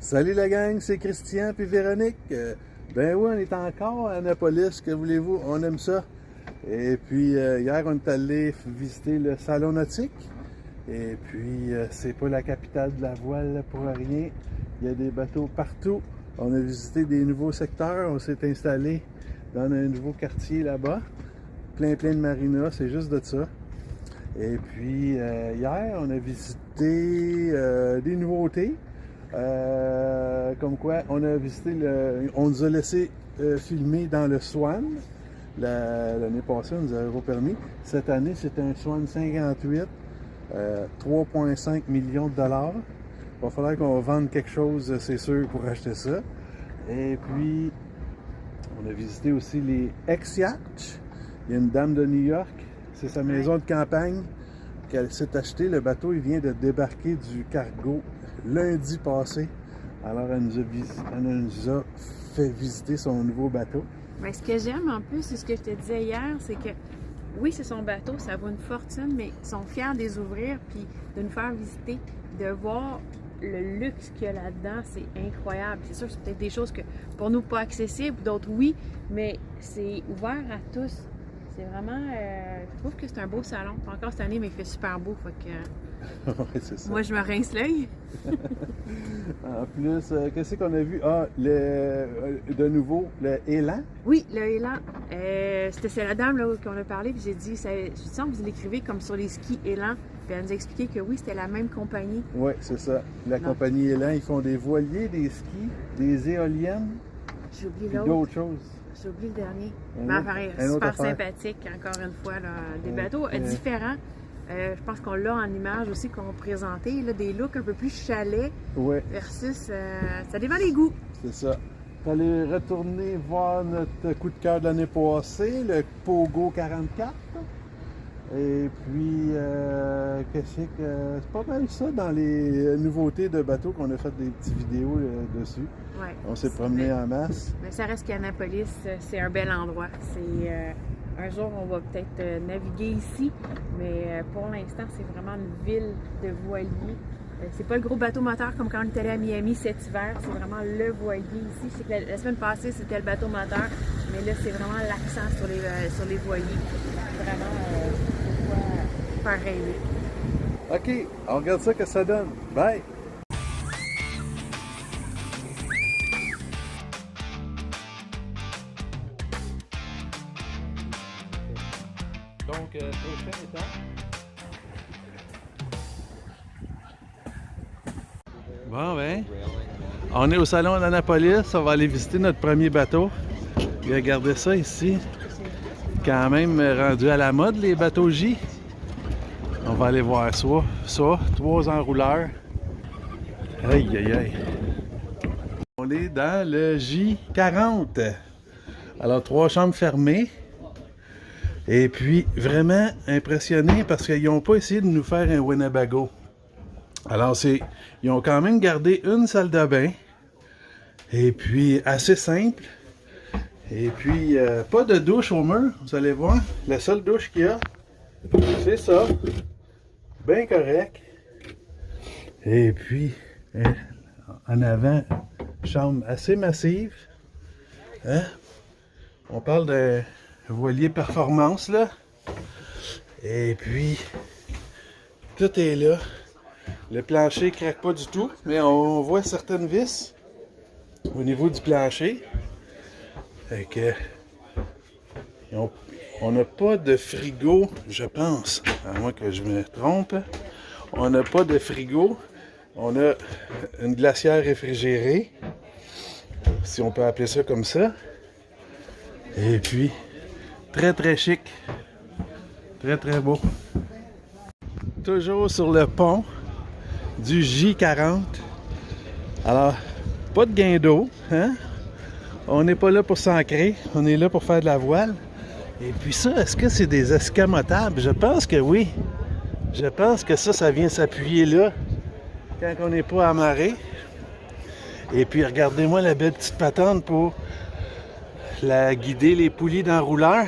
Salut la gang, c'est Christian puis Véronique. Ben oui, on est encore à Annapolis, que voulez-vous, on aime ça. Et puis hier, on est allé visiter le salon nautique. Et puis, c'est pas la capitale de la voile pour rien. Il y a des bateaux partout. On a visité des nouveaux secteurs, on s'est installé dans un nouveau quartier là-bas. Plein de marinas, c'est juste de ça. Et puis, hier, on a visité des nouveautés. Comme quoi, on a visité on nous a laissé filmer dans le Swan. L'année passée, on nous avait pas permis. Cette année, c'est un Swan 58, 3,5 millions de dollars. Il va falloir qu'on vende quelque chose, c'est sûr, pour acheter ça. Et puis, on a visité aussi les X-Yachts. Il y a une dame de New York, c'est sa maison de campagne qu'elle s'est achetée. Le bateau, il vient de débarquer du cargo lundi passé. Alors, elle nous a fait visiter son nouveau bateau. Mais ce que j'aime en plus, c'est ce que je te disais hier, c'est que oui, c'est son bateau, ça vaut une fortune, mais ils sont fiers de les ouvrir puis de nous faire visiter, de voir le luxe qu'il y a là-dedans, c'est incroyable. C'est sûr que c'est peut-être des choses que pour nous pas accessibles, d'autres oui, mais c'est ouvert à tous. C'est vraiment, je trouve que c'est un beau salon. Pas encore cette année, mais il fait super beau, fait que Ouais, c'est ça. moi je me rince l'œil. En plus, qu'est-ce qu'on a vu? Ah, de nouveau, le élan. Oui, le élan. C'est la dame là qu'on a parlé, puis j'ai dit, je sens que vous l'écrivez comme sur les skis élan. Puis elle nous a expliqué que oui, c'était la même compagnie. Oui, c'est ça. La compagnie Élan, ils font des voiliers, des skis, des éoliennes, J'ai oublié puis l'autre. d'autres choses. J'ai oublié le dernier. Un Mais autre- pareil, un autre super affaire. sympathique, encore une fois. Là, des bateaux différents. Je pense qu'on l'a en image aussi qu'on présentait. Là, des looks un peu plus chalets Oui, versus. Ça dépend des goûts. c'est ça. Allez retourner voir notre coup de cœur de l'année passée, le Pogo 44. Et puis, qu'est-ce que c'est pas mal ça dans les nouveautés de bateaux qu'on a fait des petites vidéos dessus. Ouais. On s'est promené en masse. Mais ça reste qu'Annapolis, c'est un bel endroit. Un jour, on va peut-être naviguer ici, mais pour l'instant, c'est vraiment une ville de voiliers. C'est pas le gros bateau moteur comme quand on est allé à Miami cet hiver, c'est vraiment le voilier ici. Je sais que la semaine passée, c'était le bateau moteur, mais là, c'est vraiment l'accent sur les voiliers. Vraiment, faire rêver. OK, on regarde ça que ça donne. Bye! Donc, prochaine étape. Bon, ben, on est au salon d'Annapolis. On va aller visiter notre premier bateau. Et regardez ça ici. Quand même rendu à la mode, les bateaux J. On va aller voir ça. 3 enrouleurs. Aïe, aïe, aïe. On est dans le J40. Alors, 3 chambres fermées. Et puis, vraiment impressionné parce qu'ils n'ont pas essayé de nous faire un Winnebago. Alors, ils ont quand même gardé une salle de bain. Et puis, assez simple. Et puis, pas de douche au mur, vous allez voir. La seule douche qu'il y a, c'est ça. Bien correct. Et puis, en avant, chambre assez massive. Hein? On parle de voilier performance, là. Et puis, tout est là. Le plancher ne craque pas du tout, mais on voit certaines vis au niveau du plancher. Fait que, on n'a pas de frigo, je pense, à moins que je me trompe. On n'a pas de frigo. On a une glacière réfrigérée, si on peut appeler ça comme ça. Et puis, très chic. Très beau. Toujours sur le pont du J40. Alors, pas de gain d'eau, hein? On n'est pas là pour s'ancrer, on est là pour faire de la voile. Et puis ça, est-ce que c'est des escamotables? Je pense que oui. Je pense que ça vient s'appuyer là quand on n'est pas amarré. Et puis regardez-moi la belle petite patente pour la guider les poulies d'enrouleur.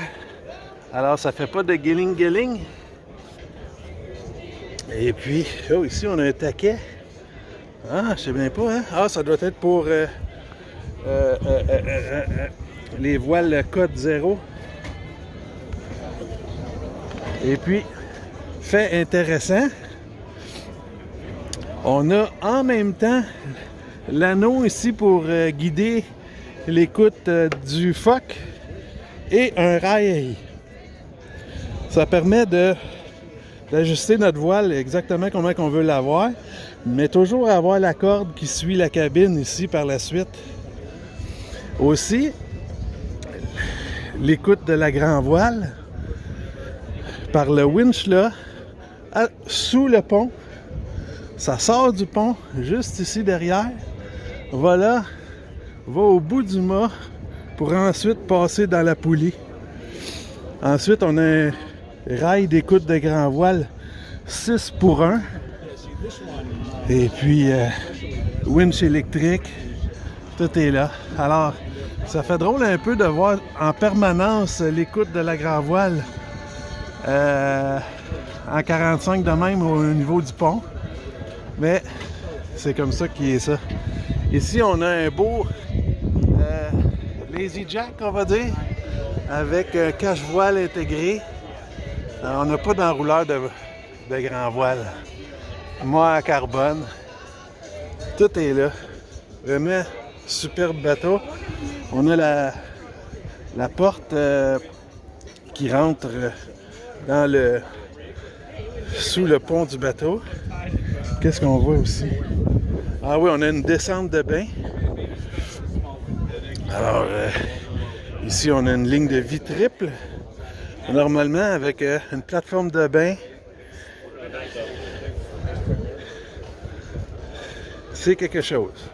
Alors ça fait pas de guiling. Et puis, oh, ici on a un taquet. Ah, je sais bien pas, hein? Ah, ça doit être pour les voiles code 0. Et puis, fait intéressant, on a en même temps l'anneau ici pour guider l'écoute du phoque et un rail. Ça permet d'ajuster notre voile exactement comment on veut l'avoir, mais toujours avoir la corde qui suit la cabine ici par la suite. Aussi, l'écoute de la grand voile par le winch là, sous le pont. Ça sort du pont, juste ici derrière. Voilà, va au bout du mât pour ensuite passer dans la poulie. Ensuite, on a un rail d'écoute de grand voile 6 pour 1. Et puis, winch électrique, tout est là. Alors, ça fait drôle un peu de voir en permanence l'écoute de la grand voile en 45 de même au niveau du pont. Mais c'est comme ça qu'il est ça. Ici, on a un beau Lazy Jack, on va dire, avec un cache-voile intégré. Alors, on n'a pas d'enrouleur de grand voile. Moi, en carbone. Tout est là. Vraiment superbe bateau. On a la porte qui rentre dans sous le pont du bateau. Qu'est-ce qu'on voit aussi? Ah oui, on a une descente de bain. Alors, ici, on a une ligne de vie triple. Normalement, avec une plateforme de bain. C'est quelque chose.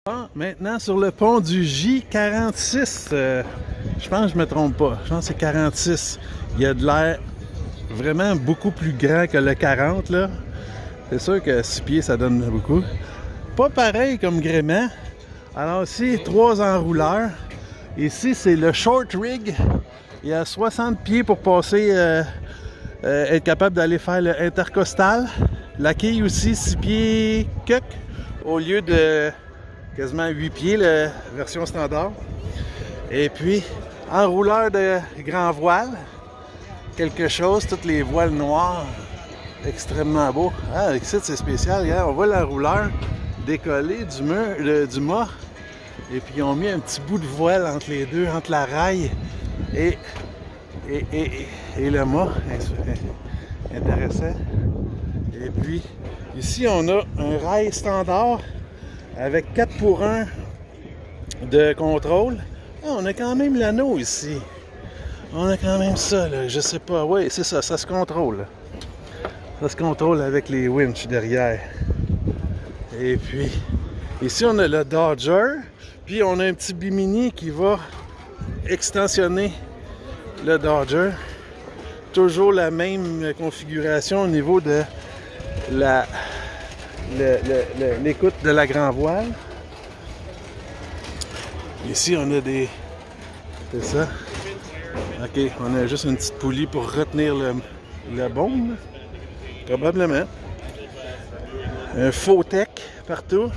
Bon, maintenant, sur le pont du J46, je pense que je me trompe pas. Je pense que c'est 46. Il y a de l'air vraiment beaucoup plus grand que le 40, là. C'est sûr que 6 pieds, ça donne beaucoup. Pas pareil comme gréement. Alors ici, 3 enrouleurs. Ici, c'est le short rig. Il y a 60 pieds pour passer, être capable d'aller faire le intercostal. La quille aussi, 6 pieds cuc, au lieu de quasiment 8 pieds, la version standard. Et puis, enrouleur de grand voile. Quelque chose, toutes les voiles noires. Extrêmement beau. Ah, ici, c'est spécial. Regarde, on voit l'enrouleur décoller du mât. Et puis, ils ont mis un petit bout de voile entre les deux, entre la raille et le mât. Intéressant. Et puis, ici, on a un rail standard avec 4 pour 1 de contrôle. Ah, on a quand même l'anneau ici. On a quand même ça, là. Je sais pas. Oui, c'est ça. Ça se contrôle. Ça se contrôle avec les winches derrière. Et puis, ici, on a le Dodger. Puis, on a un petit Bimini qui va extensionner le Dodger. Toujours la même configuration au niveau de l'écoute de la grand voile. Ici, on a des... C'est ça. OK, on a juste une petite poulie pour retenir le baume. Probablement. Un Fotech partout.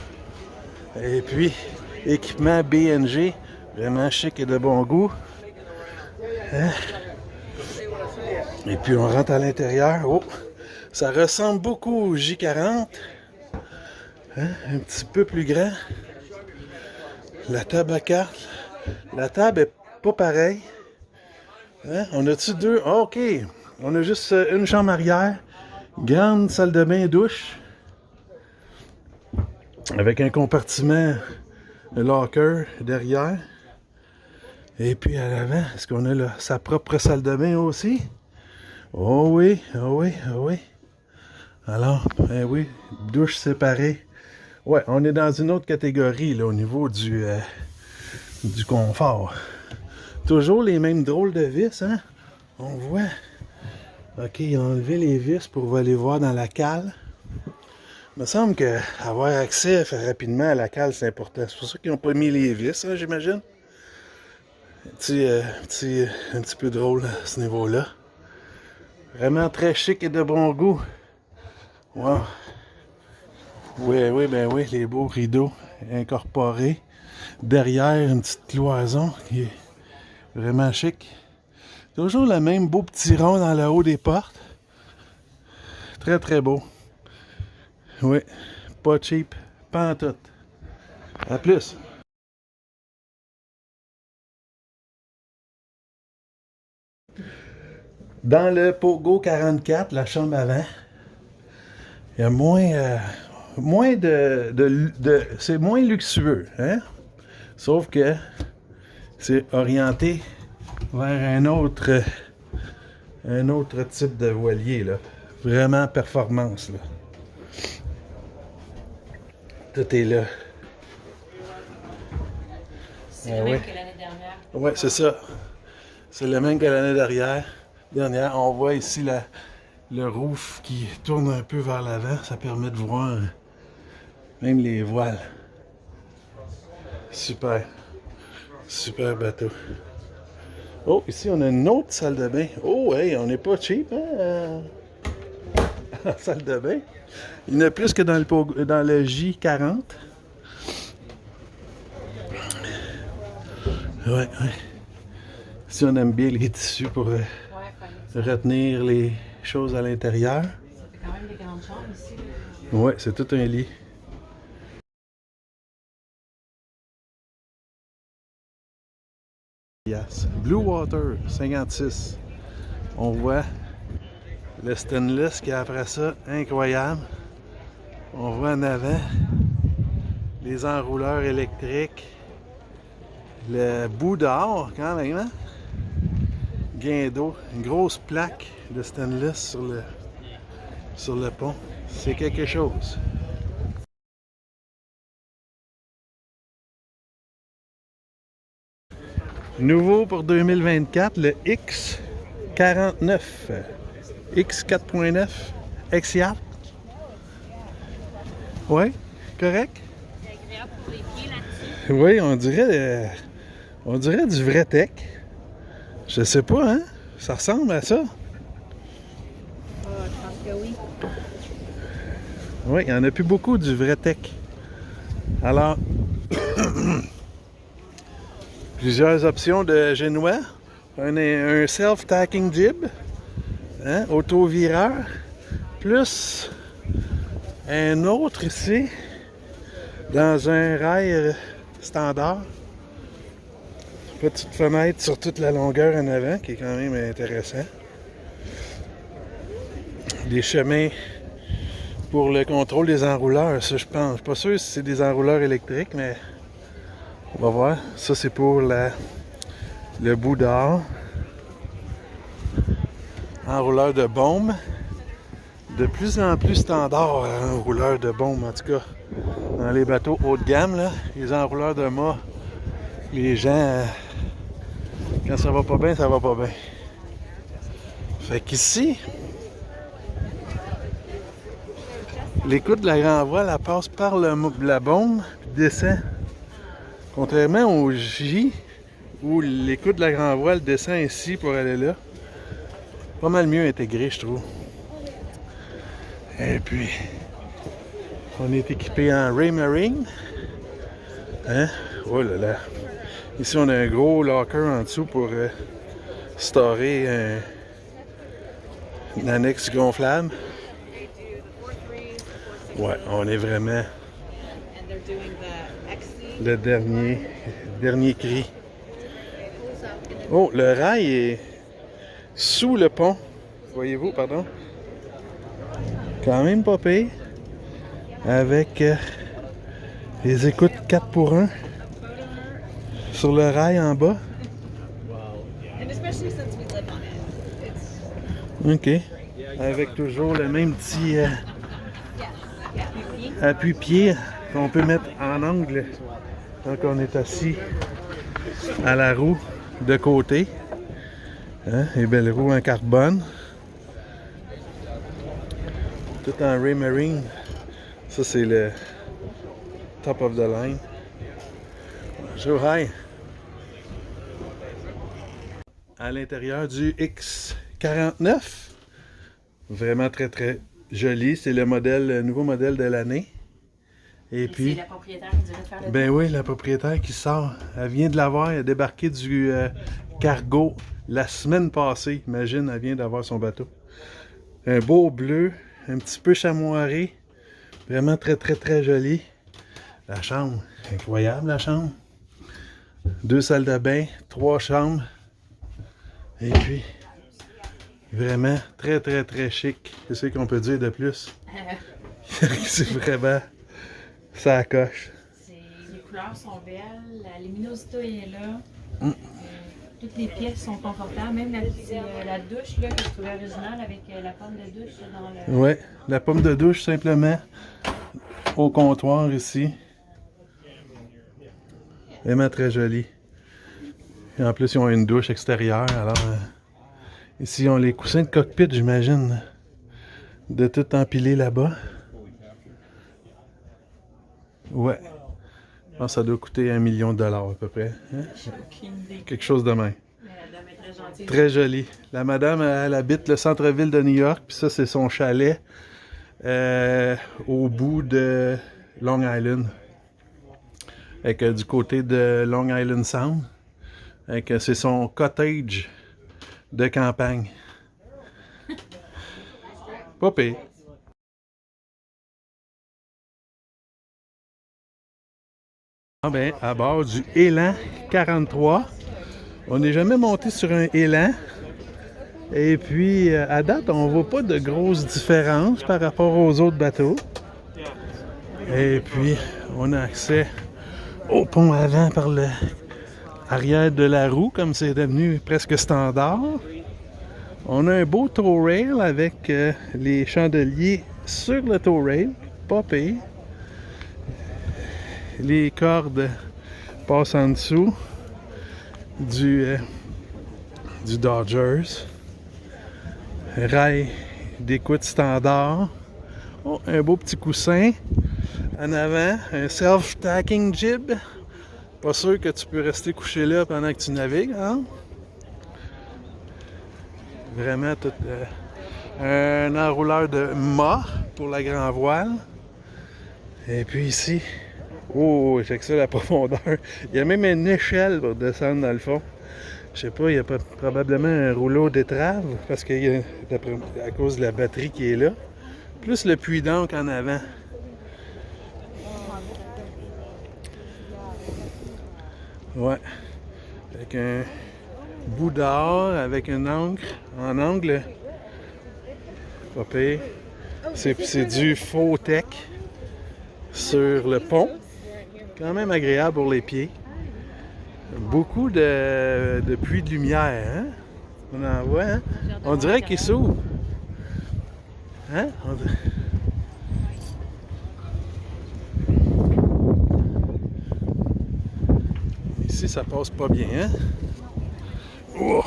Et puis, équipement BNG. Vraiment chic et de bon goût. Hein? Et puis, on rentre à l'intérieur. Oh! Ça ressemble beaucoup au J40. Hein? Un petit peu plus grand. La table à cartes. La table est pas pareille. Hein? On a-tu deux? Oh, OK. On a juste une chambre arrière. Grande salle de bain et douche. Avec un compartiment locker derrière. Et puis à l'avant, est-ce qu'on a sa propre salle de bain aussi? Oh oui, oh oui, oh oui. Alors, ben oui, douche séparée. Ouais, on est dans une autre catégorie là, au niveau du confort. Toujours les mêmes drôles de vis, hein? On voit. OK, ils ont enlevé les vis pour aller voir dans la cale. Il me semble qu'avoir accès rapidement à la cale, c'est important. C'est pour ça qu'ils n'ont pas mis les vis, hein, j'imagine. Un petit peu drôle à ce niveau-là. Vraiment très chic et de bon goût. Wow. Oui, ben oui, les beaux rideaux incorporés. Derrière, une petite cloison qui est vraiment chic. Toujours le même beau petit rond dans le haut des portes. Très, très beau. Oui, pas cheap, pas en tout. À plus. Dans le Pogo 44, la chambre avant, il y a moins c'est moins luxueux, hein? Sauf que c'est orienté vers un autre type de voilier, là. Vraiment performance, là. Tout est là. C'est le même que l'année dernière. Oui, c'est ça. C'est le même que l'année dernière. On voit ici le roof qui tourne un peu vers l'avant. Ça permet de voir même les voiles. Super. Super bateau. Oh, ici, on a une autre salle de bain. Oh, hey, on n'est pas cheap, hein? En salle de bain. Il y en a plus que dans le J40. Ouais. Si on aime bien les tissus pour retenir les choses à l'intérieur. Ça fait quand même des grandes chambres ici. Ouais, c'est tout un lit. Yes. Blue Water, 56. On voit le stainless qui est après ça, incroyable. On voit en avant les enrouleurs électriques. Le bout d'or, quand même, hein? Gain d'eau. Une grosse plaque de stainless sur le pont. C'est quelque chose. Nouveau pour 2024, le X49. X 4.9 X-Yacht. Ouais, correct? C'est agréable pour les pieds là-dessus. Oui, on dirait du vrai tech. Je sais pas, hein? Ça ressemble à ça. Je pense que oui. Oui, il n'y en a plus beaucoup du vrai tech. Alors, plusieurs options de génois. Un self-tacking jib, hein, auto-vireur, plus un autre ici, dans un rail standard. Petite fenêtre sur toute la longueur en avant, qui est quand même intéressant. Des chemins pour le contrôle des enrouleurs, ça je pense. Je suis pas sûr si c'est des enrouleurs électriques, mais on va voir. Ça c'est pour le bout d'or. Enrouleur de baume. De plus en plus standard, enrouleur de baume, en tout cas. Dans les bateaux haut de gamme, là, les enrouleurs de mât, les gens, quand ça va pas bien, ça va pas bien. Fait qu'ici, l'écoute de la grand voile, elle passe par la baume, puis descend. Contrairement au J, où l'écoute de la grand voile descend ici pour aller là. Pas mal mieux intégré, je trouve. Et puis, on est équipé en Raymarine. Hein? Oh là là. Ici, on a un gros locker en dessous pour storer une annexe gonflable. Ouais, on est vraiment le dernier cri. Oh, le rail est sous le pont. Voyez-vous, pardon. Quand même pas pire. Avec les écoutes 4x1 sur le rail en bas. OK. Avec toujours le même petit appuie-pied qu'on peut mettre en angle quand on est assis à la roue de côté. Hein? Les belles roues en carbone. Tout en Raymarine. Ça, c'est le top of the line. Bonjour, hi! À l'intérieur du X49, Vraiment très très joli. C'est le nouveau modèle de l'année. Et puis, c'est la propriétaire qui dirait de faire le ben oui, la propriétaire qui sort. Elle vient de l'avoir, elle a débarqué du cargo la semaine passée. Imagine, elle vient d'avoir son bateau. Un beau bleu, un petit peu chamoiré. Vraiment très très très joli. La chambre, incroyable la chambre. 2 salles de bain, 3 chambres. Et puis, vraiment très très très chic. Qu'est-ce qu'on peut dire de plus? C'est vraiment, ça coche. Les couleurs sont belles, la luminosité est là. Toutes les pièces sont confortables, même la douche là, que je trouvais originale avec la pomme de douche dans le... Ouais, la pomme de douche simplement au comptoir ici. Vraiment très joli. Et en plus, ils ont une douche extérieure. Alors, ici, ils ont les coussins de cockpit, j'imagine, de tout empiler là-bas. Ouais. Je pense que ça doit coûter $1 million à peu près. Hein? Quelque chose de même. La dame est très gentille. Très joli. La madame, elle habite le centre-ville de New York, puis ça, c'est son chalet au bout de Long Island. Avec, du côté de Long Island Sound. C'est son cottage de campagne. Pas pire. Ah ben, à bord du Élan 43. On n'est jamais monté sur un Élan. Et puis, à date, on voit pas de grosses différences par rapport aux autres bateaux. Et puis, on a accès au pont avant par le arrière de la roue, comme c'est devenu presque standard. On a un beau tow rail avec les chandeliers sur le tow rail. Pas pire. Les cordes passent en dessous du Dodgers. Rail d'écoute standard. Oh, un beau petit coussin en avant. Un self-tacking jib. Pas sûr que tu peux rester couché là pendant que tu navigues, hein? Vraiment tout. Un enrouleur de mât pour la grand voile. Et puis ici, oh, check ça la profondeur. Il y a même une échelle pour descendre dans le fond. Je sais pas, il y a probablement un rouleau d'étrave parce qu'il y a à cause de la batterie qui est là. Plus le puits d'encre en avant. Ouais. Avec un bout d'or avec une encre en angle. Pas pire. C'est du faux tech sur le pont. Quand même agréable pour les pieds. Beaucoup de puits de lumière, hein? On en voit, hein? On dirait qu'il s'ouvre. Hein? Ici, ça passe pas bien, hein? Oh!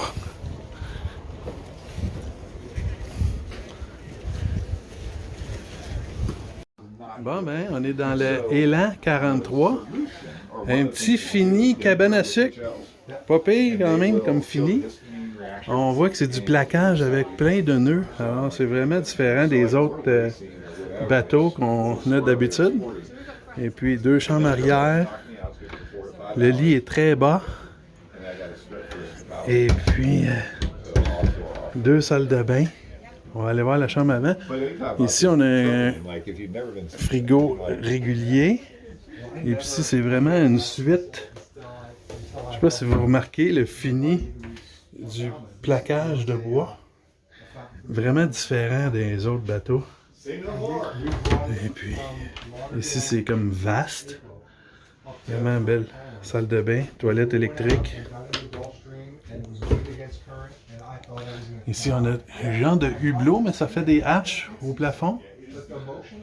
Bon, ben, on est dans le Élan 43. Un petit fini cabane à sucre. Pas pire quand même comme fini. On voit que c'est du plaquage avec plein de nœuds. Alors, c'est vraiment différent des autres bateaux qu'on a d'habitude. Et puis, 2 chambres arrière. Le lit est très bas. Et puis, 2 salles de bain. On va aller voir la chambre avant. Ici, on a un frigo régulier. Et puis ici, c'est vraiment une suite. Je sais pas si vous remarquez le fini du plaquage de bois. Vraiment différent des autres bateaux. Et puis, ici, c'est comme vaste. Vraiment belle salle de bain, toilette électrique. Ici, on a un genre de hublot, mais ça fait des hatches au plafond.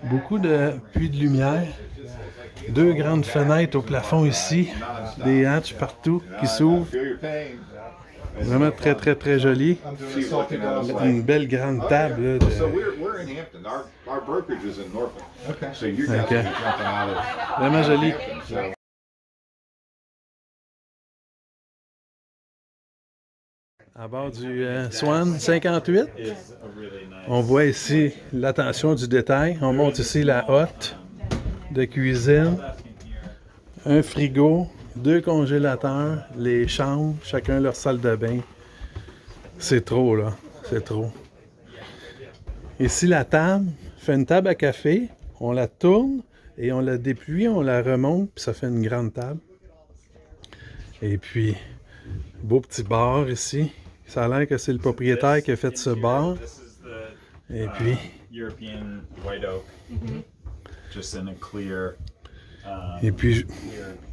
Beaucoup de puits de lumière. 2 grandes fenêtres au plafond ici. Des hatches partout qui s'ouvrent. Vraiment très, très, très joli. Une belle grande table. Là, okay. Vraiment joli. À bord du Swan 58. On voit ici l'attention du détail. On monte ici la hotte de cuisine, un frigo, 2 congélateurs, les chambres, chacun leur salle de bain. C'est trop, là. C'est trop. Ici, la table fait une table à café. On la tourne et on la déplie, on la remonte, puis ça fait une grande table. Et puis, beau petit bar ici. Ça a l'air que c'est le propriétaire qui a fait ce bar. Et puis, il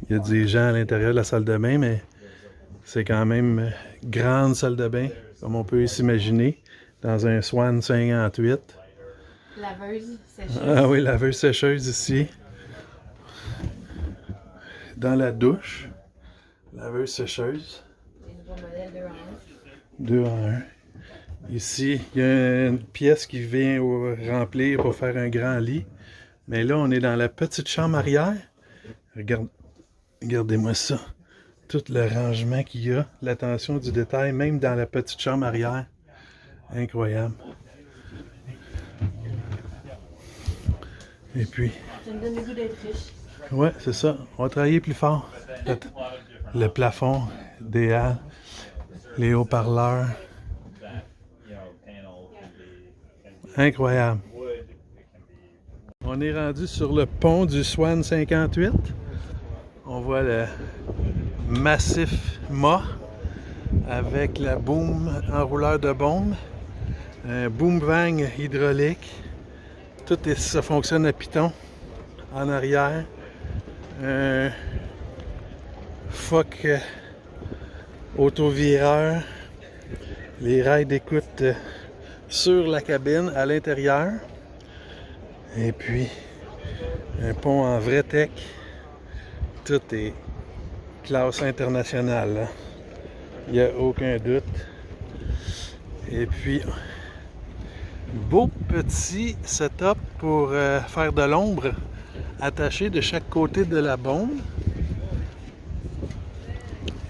y a des gens à l'intérieur de la salle de bain, mais c'est quand même une grande salle de bain, comme on peut s'imaginer, dans un Swan 58. Laveuse, sécheuse. Ah oui, laveuse sécheuse ici. Dans la douche, laveuse sécheuse. 2 en 1. Ici, il y a une pièce qui vient remplir pour faire un grand lit. Mais là, on est dans la petite chambre arrière. Regardez-moi ça. Tout le rangement qu'il y a, l'attention du détail, même dans la petite chambre arrière. Incroyable. Et puis... Ça me donne le goût d'être riche. Ouais, c'est ça. On va travailler plus fort. Le plafond, des halles, les haut-parleurs. Incroyable. On est rendu sur le pont du Swan 58. On voit le massif mât avec la boom enrouleur de bombe, un boom-vang hydraulique. Ça fonctionne à piton en arrière. Un Foc autovireur. Les rails d'écoute sur la cabine à l'intérieur. Et puis un pont en vrai tech. Tout est classe internationale, hein. Il n'y a aucun doute. Et puis beau petit setup pour faire de l'ombre attaché de chaque côté de la bombe.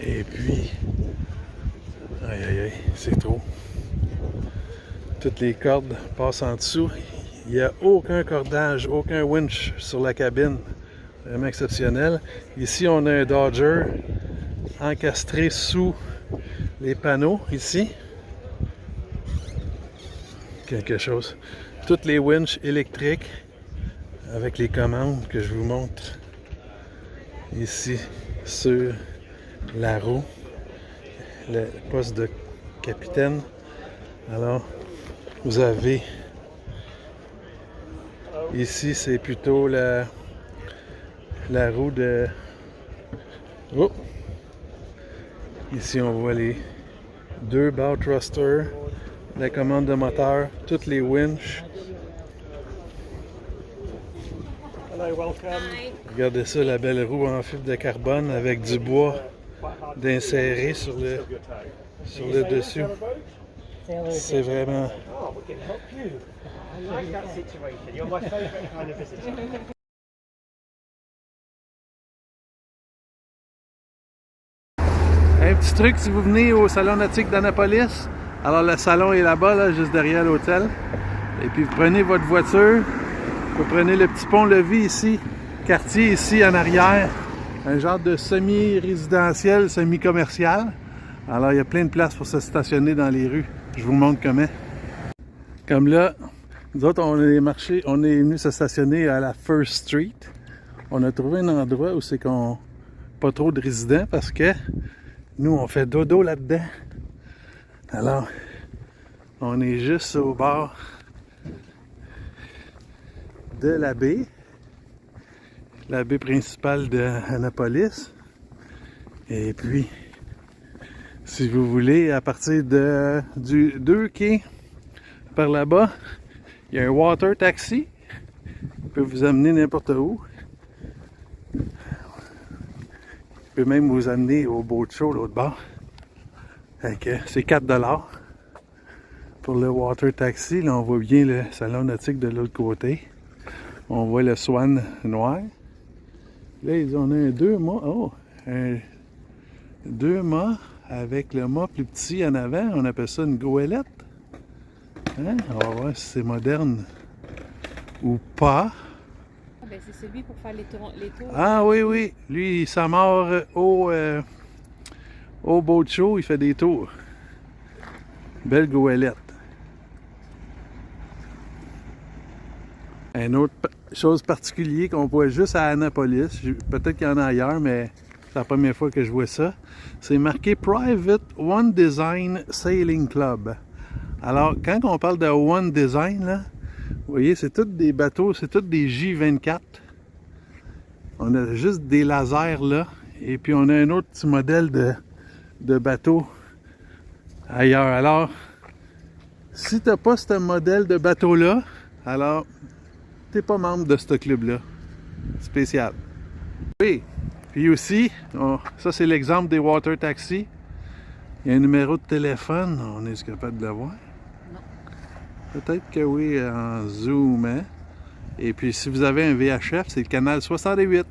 Et puis aïe aïe aïe, c'est trop. Toutes les cordes passent en dessous. Il n'y a aucun cordage, aucun winch sur la cabine. Vraiment exceptionnel. Ici, on a un Dodger encastré sous les panneaux, ici. Quelque chose. Toutes les winches électriques avec les commandes que je vous montre ici sur la roue. Le poste de capitaine. Alors, vous avez ici, c'est plutôt la roue de... Oh! Ici, on voit les 2 bow thrusters, la commande de moteur, toutes les winches. Regardez ça, la belle roue en fibre de carbone avec du bois d'insérer sur le dessus. C'est vraiment... Un petit truc si vous venez au salon nautique d'Annapolis. Alors le salon est là-bas, là, juste derrière l'hôtel. Et puis vous prenez votre voiture, vous prenez le petit pont-levis ici, quartier ici en arrière. Un genre de semi-résidentiel, semi-commercial. Alors il y a plein de places pour se stationner dans les rues. Je vous montre comment. Comme là, nous autres, on est venu se stationner à la First Street. On a trouvé un endroit où c'est qu'on pas trop de résidents parce que nous, on fait dodo là-dedans. Alors, on est juste au bord de la baie principale d'Annapolis. Et puis, si vous voulez, à partir du 2 quai par là-bas, il y a un water taxi qui peut vous amener n'importe où. Il peut même vous amener au boat show l'autre bord. C'est 4$ pour le water taxi. Là, on voit bien le salon nautique de l'autre côté. On voit le Swan noir. Là, on a un 2 mâts. Oh! Un 2 mâts avec le mât plus petit en avant. On appelle ça une goélette. Hein? On va voir si c'est moderne ou pas. Ah, ben, c'est celui pour faire les tours. Ah oui, oui. Lui, il s'amarre au boat show. Il fait des tours. Belle goélette. Une autre chose particulière qu'on voit juste à Annapolis, peut-être qu'il y en a ailleurs, mais c'est la première fois que je vois ça, c'est marqué Private One Design Sailing Club. Alors, quand on parle de One Design, là, vous voyez, c'est tous des bateaux, c'est tous des J24. On a juste des lasers là, et puis on a un autre petit modèle de bateau ailleurs. Alors, si tu n'as pas ce modèle de bateau-là, alors t'es pas membre de ce club-là. Spécial. Oui, puis aussi, ça c'est l'exemple des water taxis. Il y a un numéro de téléphone, on est capable de le voir? Non. Peut-être que oui, en zoom. Hein? Et puis si vous avez un VHF, c'est le canal 68.